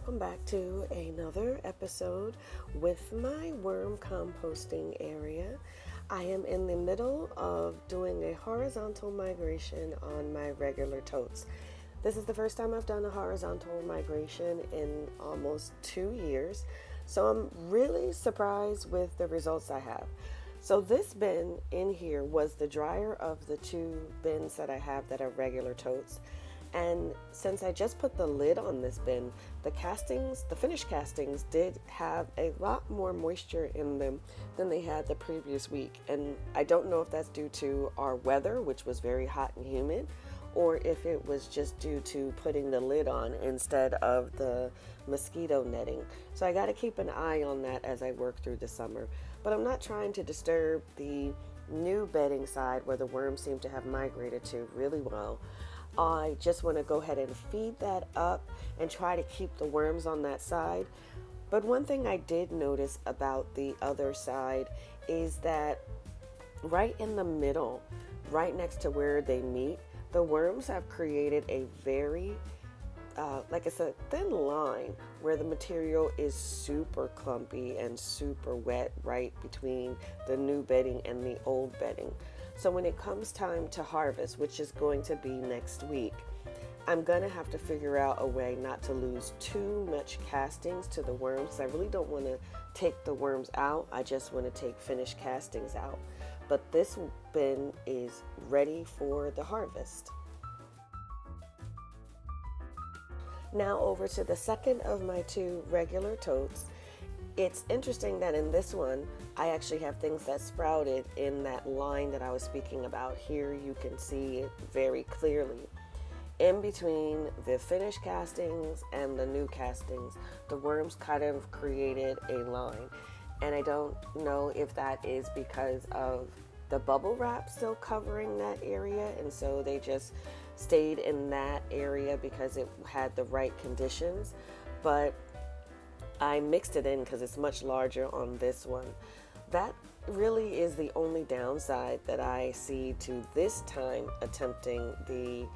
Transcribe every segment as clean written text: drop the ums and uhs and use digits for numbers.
welcome back to another episode with my worm composting area. I am in the middle of doing a horizontal migration on my regular totes. This is the first time I've done a horizontal migration in almost 2 years, so I'm really surprised with the results I have. So this bin in here was the drier of the two bins that I have that are regular totes. And since I just put the lid on this bin, the finished castings did have a lot more moisture in them than they had the previous week. And I don't know if that's due to our weather, which was very hot and humid, or if it was just due to putting the lid on instead of the mosquito netting. So I got to keep an eye on that as I work through the summer. But I'm not trying to disturb the new bedding side where the worms seem to have migrated to really well. I just want to go ahead and feed that up and try to keep the worms on that side. But one thing I did notice about the other side is that right in the middle, right next to where they meet, the worms have created a very like it's a thin line where the material is super clumpy and super wet right between the new bedding and the old bedding. So when it comes time to harvest, which is going to be next week, I'm going to have to figure out a way not to lose too much castings to the worms. I really don't want to take the worms out. I just want to take finished castings out. But this bin is ready for the harvest. Now over to the second of my two regular totes. It's interesting that in this one, I actually have things that sprouted in that line that I was speaking about. Here you can see it very clearly. In between the finished castings and the new castings, the worms kind of created a line. And I don't know if that is because of the bubble wrap still covering that area, and so they just stayed in that area because it had the right conditions. But I mixed it in because it's much larger on this one. That really is the only downside that I see to this time attempting the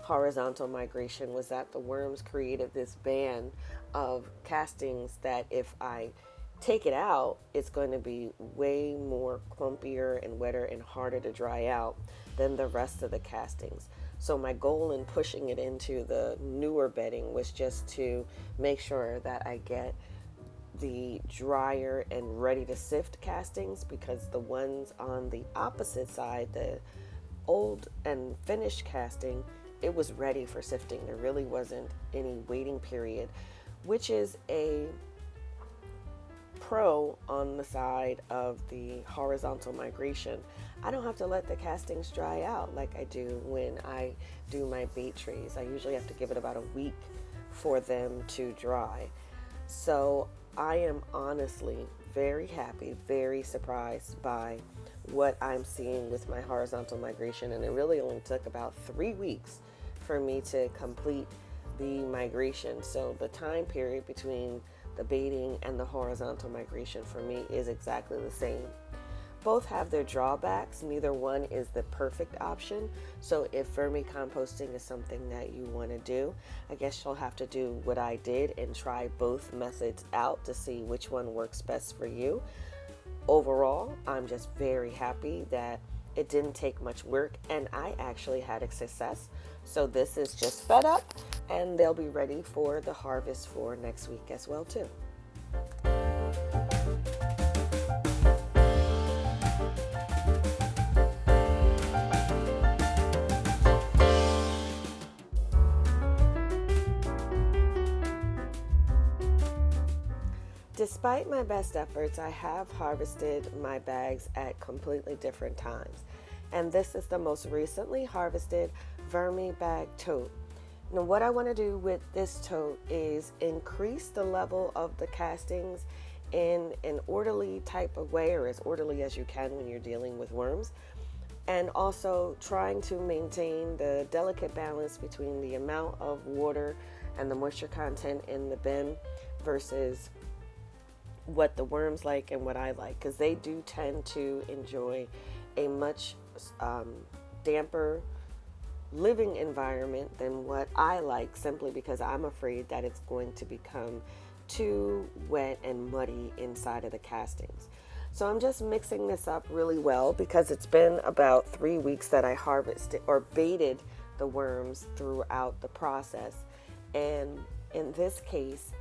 horizontal migration, was that the worms created this band of castings that if I take it out, it's going to be way more clumpier and wetter and harder to dry out than the rest of the castings. So my goal in pushing it into the newer bedding was just to make sure that I get the drier and ready to sift castings, because the ones on the opposite side, the old and finished casting, it was ready for sifting. There really wasn't any waiting period, which is a pro on the side of the horizontal migration. I don't have to let the castings dry out like I do when I do my bait trays. I usually have to give it about a week for them to dry. So I am honestly very happy, very surprised by what I'm seeing with my horizontal migration, and it really only took about 3 weeks for me to complete the migration. So the time period between the baiting and the horizontal migration for me is exactly the same. Both have their drawbacks. Neither one is the perfect option. So if vermicomposting is something that you want to do, I guess you'll have to do what I did and try both methods out to see which one works best for you. Overall, I'm just very happy that it didn't take much work and I actually had a success. So this is just fed up and they'll be ready for the harvest for next week as well too. Despite my best efforts, I have harvested my bags at completely different times. And this is the most recently harvested Vermi Bag tote. Now what I want to do with this tote is increase the level of the castings in an orderly type of way, or as orderly as you can when you're dealing with worms. And also trying to maintain the delicate balance between the amount of water and the moisture content in the bin versus what the worms like and what I like, because they do tend to enjoy a much damper living environment than what I like, simply because I'm afraid that it's going to become too wet and muddy inside of the castings. So I'm just mixing this up really well because it's been about 3 weeks that I harvested or baited the worms throughout the process. And in this case,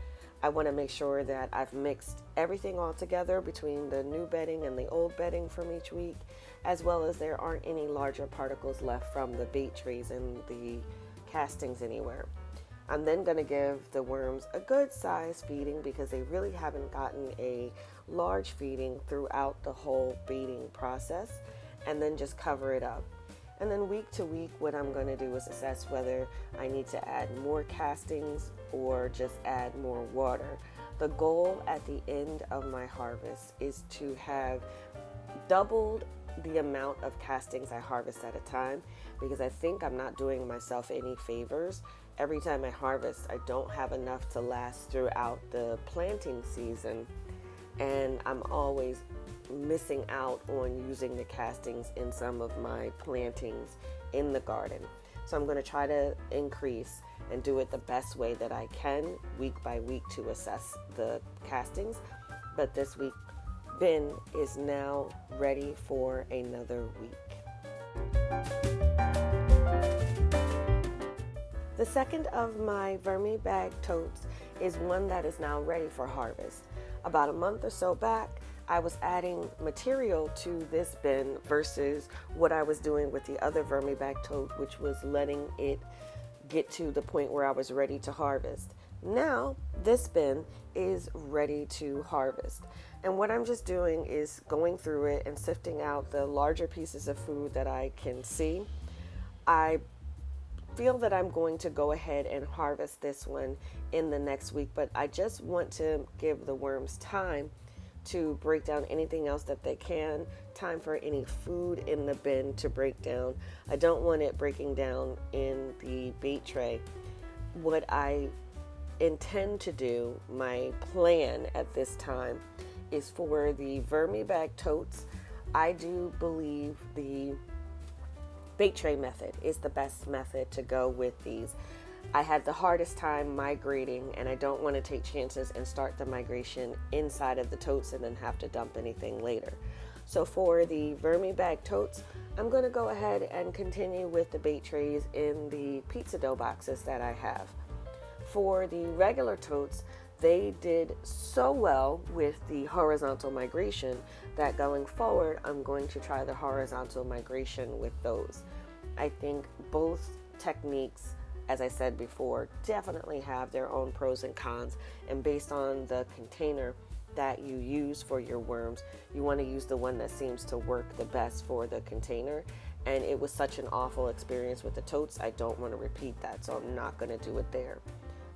I want to make sure that I've mixed everything all together between the new bedding and the old bedding from each week, as well as there aren't any larger particles left from the bait trays and the castings anywhere. I'm then going to give the worms a good size feeding because they really haven't gotten a large feeding throughout the whole baiting process, and then just cover it up. And then week to week, what I'm going to do is assess whether I need to add more castings or just add more water. The goal at the end of my harvest is to have doubled the amount of castings I harvest at a time, because I think I'm not doing myself any favors. Every time I harvest, I don't have enough to last throughout the planting season, and I'm always missing out on using the castings in some of my plantings in the garden. So I'm going to try to increase and do it the best way that I can week by week to assess the castings. But this week bin is now ready for another week. The second of my Vermi Bag totes is one that is now ready for harvest. About a month or so back, I was adding material to this bin versus what I was doing with the other Vermi Bag tote, which was letting it get to the point where I was ready to harvest. Now, this bin is ready to harvest. And what I'm just doing is going through it and sifting out the larger pieces of food that I can see. I feel that I'm going to go ahead and harvest this one in the next week, but I just want to give the worms time to break down anything else that they can, time for any food in the bin to break down. I don't want it breaking down in the bait tray. What I intend to do, my plan at this time, is for the Vermi Bag totes. I do believe the bait tray method is the best method to go with these. I had the hardest time migrating, and I don't want to take chances and start the migration inside of the totes and then have to dump anything later. So for the Vermi Bag totes, I'm going to go ahead and continue with the bait trays in the pizza dough boxes that I have. For the regular totes, they did so well with the horizontal migration that going forward, I'm going to try the horizontal migration with those. I think both techniques, as I said before, definitely have their own pros and cons, and based on the container that you use for your worms, you want to use the one that seems to work the best for the container. And it was such an awful experience with the totes, I don't want to repeat that, so I'm not going to do it there.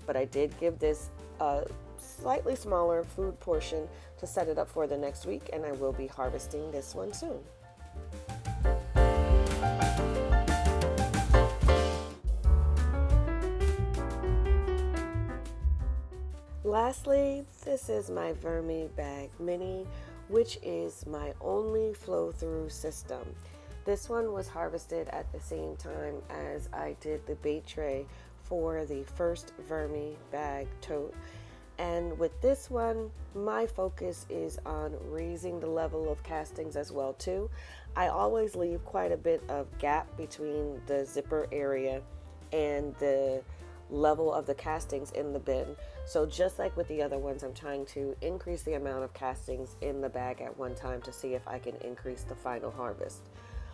But I did give this a slightly smaller food portion to set it up for the next week, and I will be harvesting this one soon. Lastly, this is my Vermi Bag Mini, which is my only flow-through system. This one was harvested at the same time as I did the bait tray for the first Vermi Bag tote. And with this one, my focus is on raising the level of castings as well too. I always leave quite a bit of gap between the zipper area and the level of the castings in the bin. So just like with the other ones, I'm trying to increase the amount of castings in the bag at one time to see if I can increase the final harvest.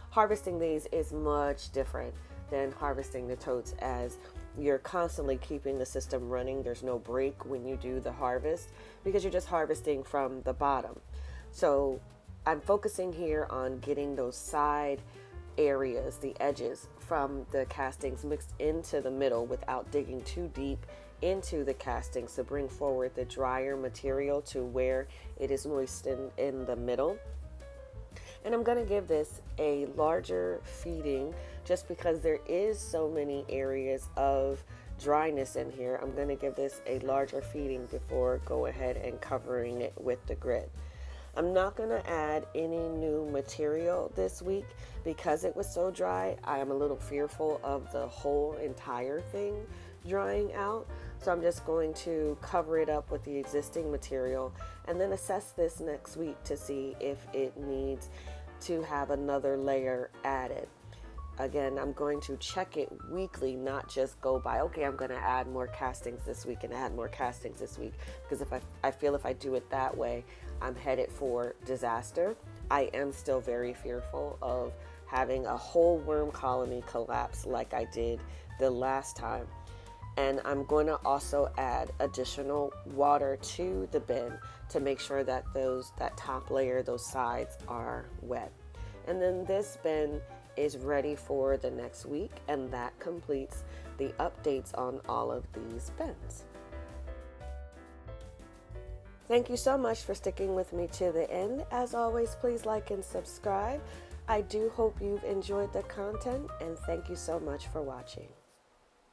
Harvesting these is much different than harvesting the totes, as you're constantly keeping the system running. There's no break when you do the harvest because you're just harvesting from the bottom. So I'm focusing here on getting those side areas, the edges from the castings mixed into the middle without digging too deep into the castings to bring forward the drier material to where it is moistened in the middle. And I'm going to give this a larger feeding just because there is so many areas of dryness in here. I'm going to give this a larger feeding before go ahead and covering it with the grit. I'm not going to add any new material this week because it was so dry. I am a little fearful of the whole entire thing drying out. So I'm just going to cover it up with the existing material and then assess this next week to see if it needs to have another layer added. Again, I'm going to check it weekly, not just go by, okay, I'm going to add more castings this week and add more castings this week. Because I feel if I do it that way, I'm headed for disaster. I am still very fearful of having a whole worm colony collapse like I did the last time. And I'm going to also add additional water to the bin to make sure that that top layer, those sides are wet. And then this bin is ready for the next week, and that completes the updates on all of these bins. Thank you so much for sticking with me to the end. As always, please like and subscribe. I do hope you've enjoyed the content, and thank you so much for watching.